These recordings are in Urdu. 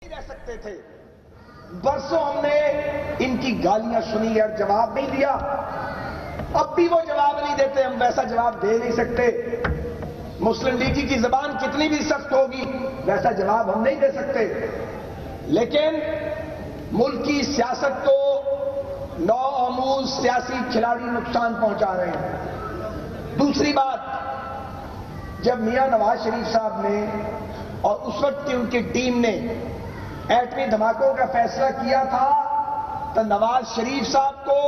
رہ سکتے تھے. برسوں ہم نے ان کی گالیاں سنی اور جواب نہیں دیا. اب بھی وہ جواب نہیں دیتے. ہم ویسا جواب دے نہیں سکتے. مسلم لیگی کی زبان کتنی بھی سخت ہوگی ویسا جواب ہم نہیں دے سکتے. لیکن ملک کی سیاست کو نو آموز سیاسی کھلاڑی نقصان پہنچا رہے ہیں. دوسری بات، جب میاں نواز شریف صاحب نے اور اس وقت کی ان کی ٹیم نے ایٹمی دھماکوں کا فیصلہ کیا تھا تو نواز شریف صاحب کو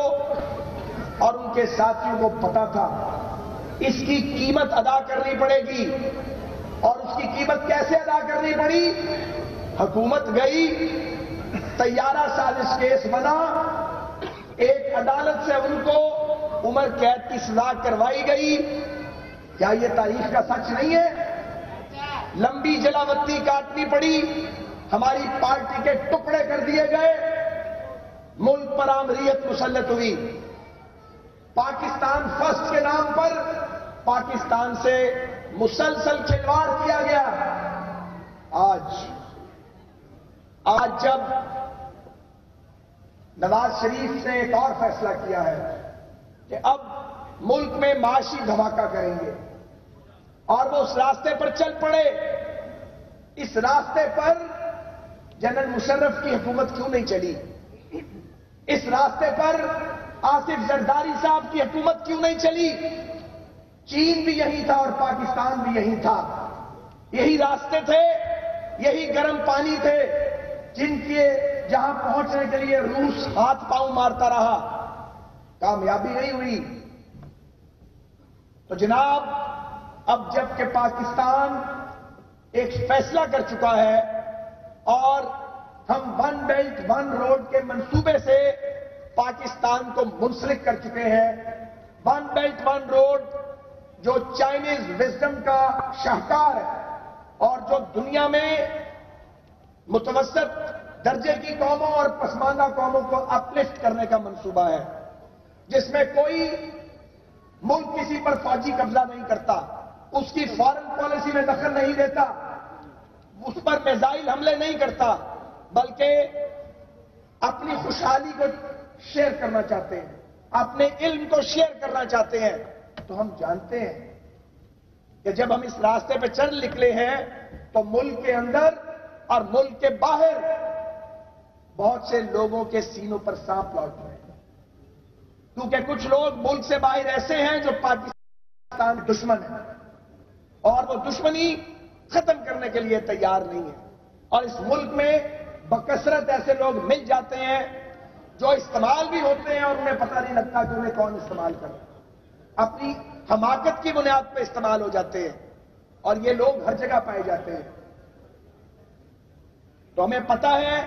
اور ان کے ساتھیوں کو پتا تھا اس کی قیمت ادا کرنی پڑے گی. اور اس کی قیمت کیسے ادا کرنی پڑی؟ حکومت گئی، طیارہ سازش کیس بنا، ایک عدالت سے ان کو عمر قید کی سزا کروائی گئی. کیا یہ تاریخ کا سچ نہیں ہے؟ لمبی جلاوطی کاٹنی پڑی، ہماری پارٹی کے ٹکڑے کر دیے گئے، ملک پر آمریت مسلط ہوئی. پاکستان فرسٹ کے نام پر پاکستان سے مسلسل کھلواڑ کیا گیا. آج جب نواز شریف نے ایک اور فیصلہ کیا ہے کہ اب ملک میں معاشی دھماکہ کریں گے اور وہ اس راستے پر چل پڑے، اس راستے پر جنرل مشرف کی حکومت کیوں نہیں چلی؟ اس راستے پر آصف زرداری صاحب کی حکومت کیوں نہیں چلی؟ چین بھی یہی تھا اور پاکستان بھی یہی تھا. یہی راستے تھے، یہی گرم پانی تھے جن کے جہاں پہنچنے کے لیے روس ہاتھ پاؤں مارتا رہا، کامیابی نہیں ہوئی. تو جناب، اب جب کہ پاکستان ایک فیصلہ کر چکا ہے اور ہم ون بیلٹ ون روڈ کے منصوبے سے پاکستان کو منسلک کر چکے ہیں. ون بیلٹ ون روڈ جو چائنیز وزڈم کا شاہکار ہے اور جو دنیا میں متوسط درجے کی قوموں اور پسماندہ قوموں کو اپلفٹ کرنے کا منصوبہ ہے، جس میں کوئی ملک کسی پر فوجی قبضہ نہیں کرتا، اس کی فارن پالیسی میں دخل نہیں دیتا، اس پر میزائل حملے نہیں کرتا، بلکہ اپنی خوشحالی کو شیئر کرنا چاہتے ہیں، اپنے علم کو شیئر کرنا چاہتے ہیں. تو ہم جانتے ہیں کہ جب ہم اس راستے پہ چل نکلے ہیں تو ملک کے اندر اور ملک کے باہر بہت سے لوگوں کے سینوں پر سانپ لوٹ رہے ہیں، کیونکہ کچھ لوگ ملک سے باہر ایسے ہیں جو پاکستان دشمن ہیں اور وہ دشمنی ختم کرنے کے لیے تیار نہیں ہے. اور اس ملک میں بکثرت ایسے لوگ مل جاتے ہیں جو استعمال بھی ہوتے ہیں اور انہیں پتہ نہیں لگتا کہ انہیں کون استعمال کر رہا ہے. اپنی حماقت کی بنیاد پہ استعمال ہو جاتے ہیں اور یہ لوگ ہر جگہ پائے جاتے ہیں. تو ہمیں پتہ ہے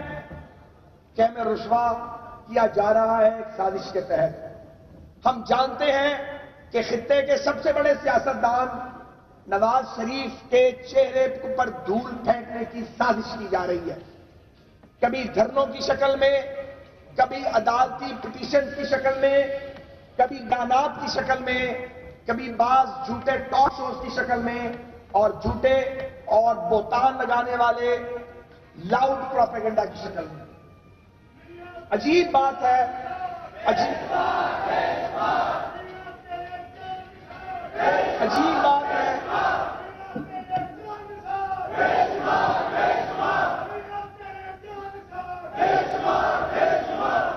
کہ ہمیں رسوا کیا جا رہا ہے ایک سازش کے تحت. ہم جانتے ہیں کہ خطے کے سب سے بڑے سیاستدان نواز شریف کے چہرے پر دھول پھینکنے کی سازش کی جا رہی ہے، کبھی دھرنوں کی شکل میں، کبھی عدالتی پٹیشن کی شکل میں، کبھی بیانات کی شکل میں، کبھی بعض جھوٹے ٹاک شوز کی شکل میں اور جھوٹے اور بہتان لگانے والے لاؤڈ پروپیگنڈا کی شکل میں. عجیب بات ہے، عجیب بات ہے.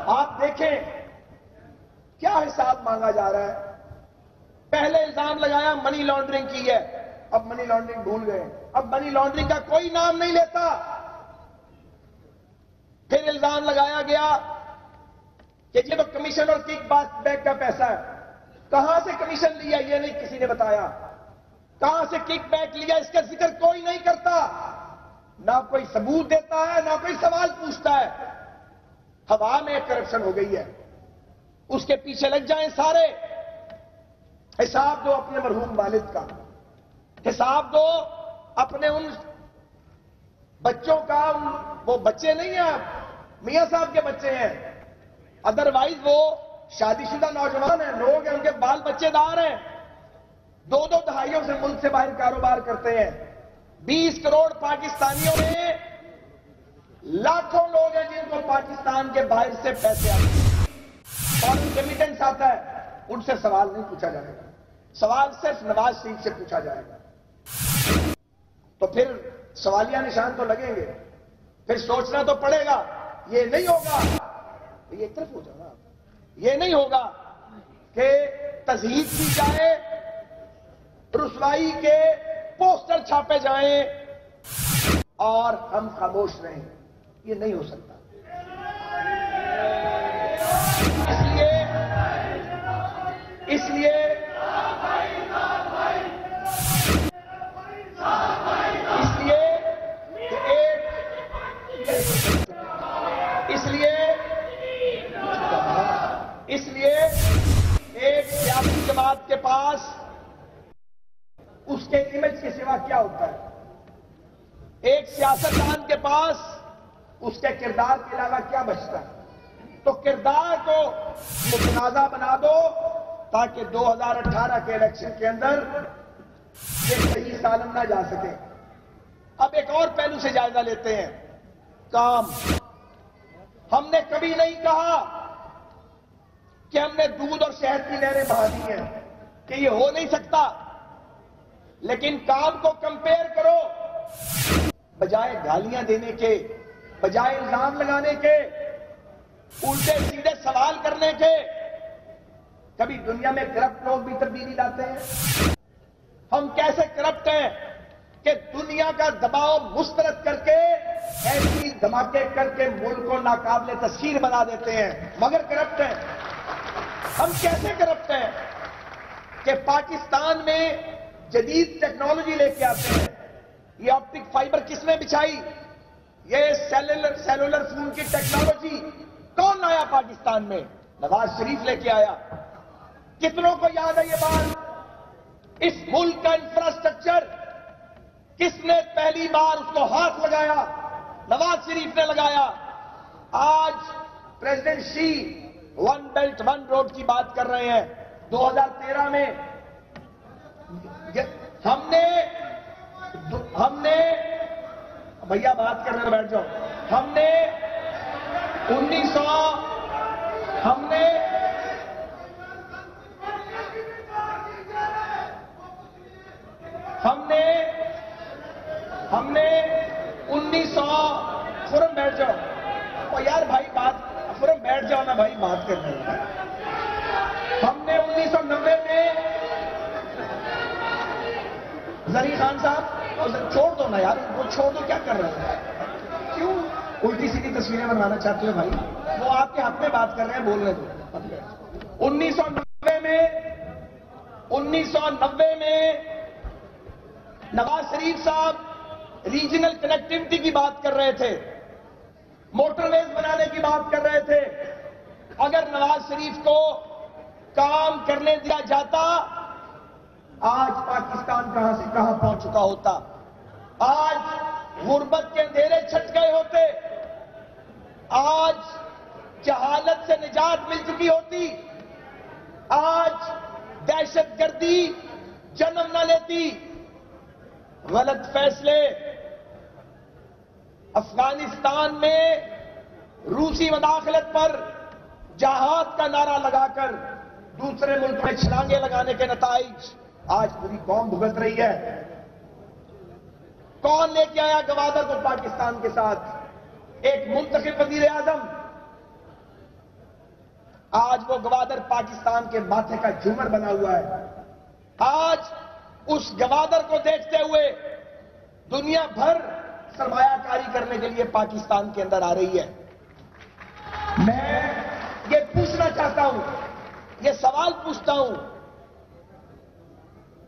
آپ دیکھیں کیا حساب مانگا جا رہا ہے. پہلے الزام لگایا منی لانڈرنگ کی ہے، اب منی لانڈرنگ بھول گئے، اب منی لانڈرنگ کا کوئی نام نہیں لیتا. پھر الزام لگایا گیا کہ یہ تو کمیشن اور کک بیک کا پیسہ ہے. کہاں سے کمیشن لیا یہ نہیں کسی نے بتایا، کہاں سے کک بیک لیا اس کا ذکر کوئی نہیں کرتا، نہ کوئی ثبوت دیتا ہے نہ کوئی سوال پوچھتا ہے. ہوا میں کرپشن ہو گئی ہے، اس کے پیچھے لگ جائیں سارے. حساب دو اپنے مرحوم والد کا، حساب دو اپنے ان بچوں کا. وہ بچے نہیں ہیں، میاں صاحب کے بچے ہیں، ادروائز وہ شادی شدہ نوجوان ہیں، لوگ ہیں، ان کے بال بچے دار ہیں، 2 دہائیوں سے ملک سے باہر کاروبار کرتے ہیں. 20 کروڑ پاکستانیوں نے لاکھوں لوگ ہیں جن کو پاکستان کے باہر سے پیسے آتے ہیں اور ریمیٹنس آتا ہے، ان سے سوال نہیں پوچھا جائے گا، سوال صرف نواز شریف سے پوچھا جائے گا۔ تو پھر سوالیہ نشان تو لگیں گے، پھر سوچنا تو پڑے گا۔ یہ نہیں ہوگا، یہ ایک طرف ہو جانا، یہ نہیں ہوگا کہ تزہید کی جائے، رسوائی کے پوسٹر چھاپے جائیں اور ہم خاموش رہیں، یہ نہیں ہو سکتا۔ اس لیے ایک سیاسی جماعت کے پاس اس کے امیج کے سوا کیا ہوتا ہے؟ ایک سیاستدان کے پاس اس کے کردار کے علاوہ کیا بچتا ہے؟ تو کردار کو متنازع بنا دو تاکہ 2018 کے الیکشن کے اندر یہ صحیح سالم نہ جا سکے۔ اب ایک اور پہلو سے جائزہ لیتے ہیں، کام۔ ہم نے کبھی نہیں کہا کہ ہم نے دودھ اور شہد کی نہریں بہا دی ہیں، کہ یہ ہو نہیں سکتا، لیکن کام کو کمپیئر کرو۔ بجائے گالیاں دینے کے، بجائے الزام لگانے کے، الٹے سیدھے سوال کرنے کے، کبھی دنیا میں کرپٹ لوگ بھی تبدیلی لاتے ہیں۔ ہم کیسے کرپٹ ہیں کہ دنیا کا دباؤ مسترد کر کے ایسی دھماکے کر کے ملک کو ناقابل تسخیر بنا دیتے ہیں، مگر کرپٹ ہیں۔ ہم کیسے کرپٹ ہیں کہ پاکستان میں جدید ٹیکنالوجی لے کے آتے ہیں۔ یہ آپٹک فائبر کس نے بچھائی؟ یہ سیلولر فون کی ٹیکنالوجی کون لایا پاکستان میں؟ نواز شریف لے کے آیا۔ کتنوں کو یاد ہے یہ بات؟ اس ملک کا انفراسٹرکچر کس نے پہلی بار اس کو ہاتھ لگایا؟ نواز شریف نے لگایا۔ آج پریزیڈنٹ شی ون بیلٹ ون روڈ کی بات کر رہے ہیں۔ 2013 میں ہم نے بھیا بات کرنے بیٹھ جاؤ، ہم نے 1900 فورم بیٹھ جاؤ، اور یار بھائی بات فورم بیٹھ جاؤ نا بھائی، بات کرنے ہیں۔ ہم نے 1990 میں زری خان صاحب چھوڑ دو نا یار، وہ چھوڑ دو، کیا کر رہے ہیں؟ کیوں الٹی سیدھی تصویریں بنوانا چاہتے ہو بھائی؟ وہ آپ کے حق میں بات کر رہے ہیں، بول رہے تھے۔ 1990 میں نواز شریف صاحب ریجنل کنیکٹیوٹی کی بات کر رہے تھے، موٹر ویز بنانے کی بات کر رہے تھے۔ اگر نواز شریف کو کام کرنے دیا جاتا، آج پاکستان کہاں سے کہاں پہنچ چکا ہوتا۔ آج غربت کے اندھیرے چھٹ گئے ہوتے، آج جہالت سے نجات مل چکی ہوتی، آج دہشت گردی جنم نہ لیتی۔ غلط فیصلے، افغانستان میں روسی مداخلت پر جہاد کا نعرہ لگا کر دوسرے ملک میں چھلانگیں لگانے کے نتائج آج پوری قوم بھگت رہی ہے۔ کون لے کے آیا گوادر کو پاکستان کے ساتھ؟ ایک منتخب وزیر اعظم۔ آج وہ گوادر پاکستان کے ماتھے کا جھومر بنا ہوا ہے۔ آج اس گوادر کو دیکھتے ہوئے دنیا بھر سرمایہ کاری کرنے کے لیے پاکستان کے اندر آ رہی ہے۔ میں یہ پوچھنا چاہتا ہوں، یہ سوال پوچھتا ہوں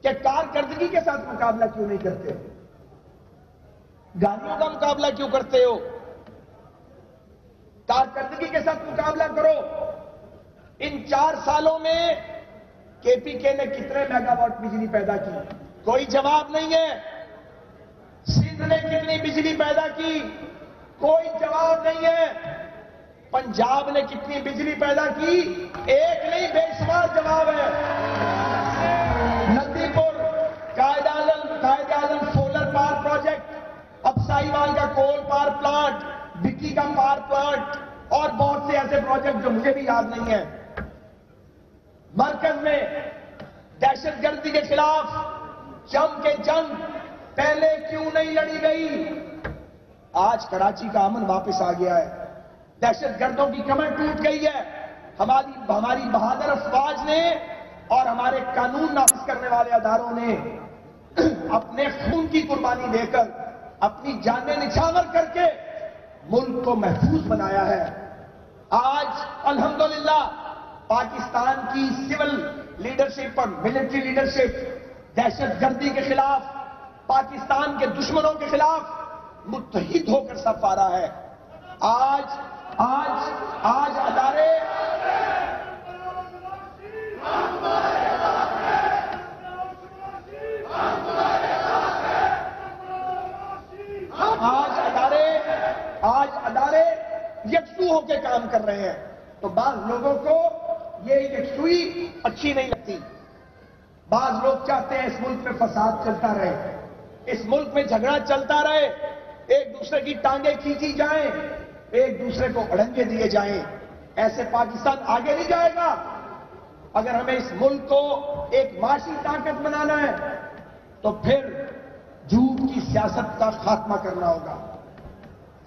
کہ کارکردگی کے ساتھ مقابلہ کیوں نہیں کرتے؟ گالیوں کا مقابلہ کیوں کرتے ہو؟ کارکردگی کے ساتھ مقابلہ کرو۔ ان 4 سالوں میں کے پی کے نے کتنے میگا واٹ بجلی پیدا کی؟ کوئی جواب نہیں ہے۔ سندھ نے کتنی بجلی پیدا کی؟ کوئی جواب نہیں ہے۔ پنجاب نے کتنی بجلی پیدا کی؟ ایک نہیں، بے شمار جواب ہے۔ ندی پور Quaid Azam solar power project, اب ساہیوال کا کول پاور پلانٹ، مٹی کا پاور پلانٹ اور بہت سے ایسے پروجیکٹ جو مجھے بھی یاد نہیں ہیں. مرکز میں دہشت گردی کے خلاف جم کے جنگ پہلے کیوں نہیں لڑی گئی؟ آج کراچی کا امن واپس آ گیا ہے، دہشت گردوں کی کمر ٹوٹ گئی ہے. ہماری بہادر افواج نے اور ہمارے قانون نافذ کرنے والے اداروں نے اپنے خون کی قربانی دے کر، اپنی جانیں نچھاور کر کے ملک کو محفوظ بنایا ہے. آج الحمدللہ پاکستان کی سول لیڈرشپ اور ملٹری لیڈرشپ دہشت گردی کے خلاف، پاکستان کے دشمنوں کے خلاف متحد ہو کر صف آ رہا ہے. آج ادارے یکسو ہو کے کام کر رہے ہیں. تو بعض لوگوں کو یہ یکسوئی اچھی نہیں لگتی. بعض لوگ چاہتے ہیں اس ملک میں فساد چلتا رہے، اس ملک میں جھگڑا چلتا رہے، ایک دوسرے کی ٹانگیں کھینچی جائیں، ایک دوسرے کو اڑنگے دیے جائیں. ایسے پاکستان آگے نہیں جائے گا. اگر ہمیں اس ملک کو ایک معاشی طاقت بنانا ہے تو پھر جھوٹ کی سیاست کا خاتمہ کرنا ہوگا.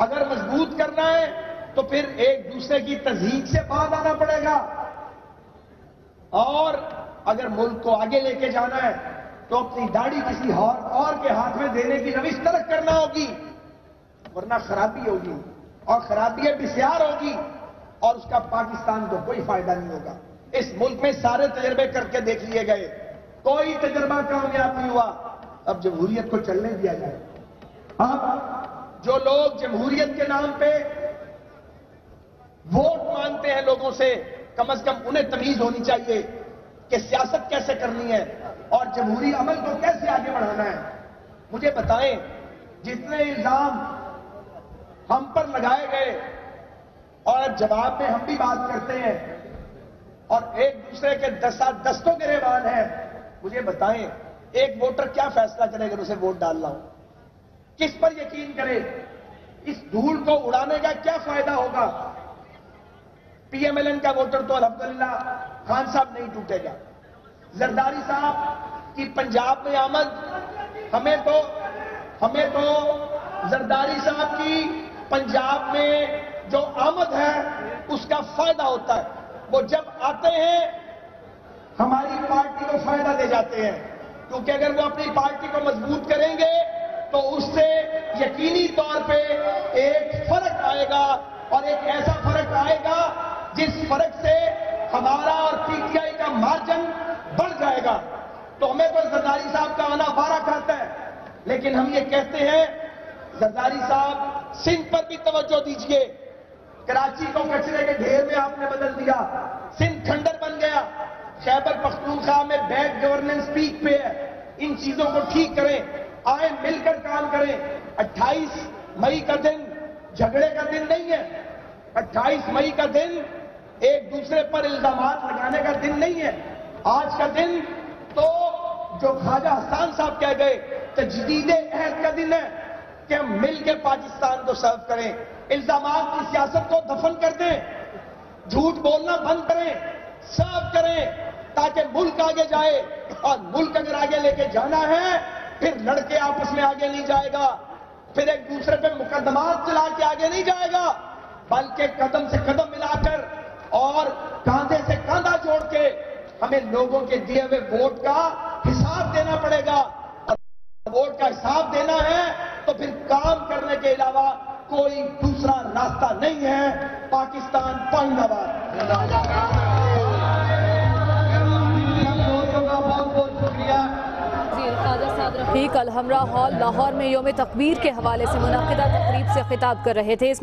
اگر مضبوط کرنا ہے تو پھر ایک دوسرے کی تضحیک سے باز آنا پڑے گا. اور اگر ملک کو آگے لے کے جانا ہے تو اپنی داڑھی کسی اور کے ہاتھ میں دینے کی روش ترک کرنا ہوگی، ورنہ خرابی ہوگی اور خرابی بسیار ہوگی اور اس کا پاکستان کو کوئی فائدہ نہیں ہوگا. اس ملک میں سارے تجربے کر کے دیکھ لیے گئے، کوئی تجربہ کامیاب نہیں ہوا. اب جمہوریت کو چلنے دیا جائے. اب جو لوگ جمہوریت کے نام پہ ووٹ مانگتے ہیں لوگوں سے، کم از کم انہیں تمیز ہونی چاہیے کہ سیاست کیسے کرنی ہے اور جمہوری عمل کو کیسے آگے بڑھانا ہے. مجھے بتائیں، جتنے الزام ہم پر لگائے گئے اور جواب میں ہم بھی بات کرتے ہیں اور ایک دوسرے کے دستوں گریبان ہیں، مجھے بتائیں ایک ووٹر کیا فیصلہ کرے اگر اسے ووٹ ڈالنا ہو؟ کس پر یقین کرے؟ اس دھول کو اڑانے کا کیا فائدہ ہوگا؟ پی ایم ایل این کا ووٹر تو الحمدللہ خان صاحب نہیں ٹوٹے گا. زرداری صاحب کی پنجاب میں آمد، ہمیں تو زرداری صاحب کی پنجاب میں جو آمد ہے اس کا فائدہ ہوتا ہے. وہ جب آتے ہیں ہماری پارٹی کو فائدہ دے جاتے ہیں، کیونکہ اگر وہ اپنی پارٹی کو مضبوط کریں گے تو اس سے یقینی طور پہ ایک فرق آئے گا اور ایک ایسا فرق آئے گا جس فرق سے ہمارا اور پی ٹی آئی کا مارجن بڑھ جائے گا. تو ہمیں تو زرداری صاحب کا آنا بارہ کھاتا ہے، لیکن ہم یہ کہتے ہیں زرداری صاحب سندھ پر بھی توجہ دیجئے. کراچی کو کچرے کے ڈھیر میں آپ نے بدل دیا، سندھ کھنڈر بن گیا. خیبر پختونخوا میں بیڈ گورننس پیک پہ ہے. ان چیزوں کو ٹھیک کریں، آئیں مل کر کام کریں. 28 مئی کا دن جھگڑے کا دن نہیں ہے. 28 مئی کا دن ایک دوسرے پر الزامات لگانے کا دن نہیں ہے. آج کا دن تو جو خواجہ حسان صاحب کہہ گئے تجدید عہد کا دن ہے کہ ہم مل کے پاکستان کو سرو کریں. الزامات کی سیاست کو دفن کر دیں، جھوٹ بولنا بند کریں، سرو کریں تاکہ ملک آگے جائے. اور ملک اگر آگے لے کے جانا ہے پھر لڑکے آپس میں آگے نہیں جائے گا، پھر ایک دوسرے پہ مقدمات چلا کے آگے نہیں جائے گا، بلکہ قدم سے قدم ملا کر اور کاندھے سے کاندھا جوڑ کے ہمیں لوگوں کے دیے ہوئے ووٹ کا حساب دینا پڑے گا. اور ووٹ کا حساب دینا ہے تو پھر کام کرنے کے علاوہ کوئی دوسرا راستہ نہیں ہے. پاکستان پائندہ باد. بہت بہت شکریہ. قادر صاد رفیق الحمراء ہال لاہور میں یوم تکبیر کے حوالے سے منعقدہ تقریب سے خطاب کر رہے تھے.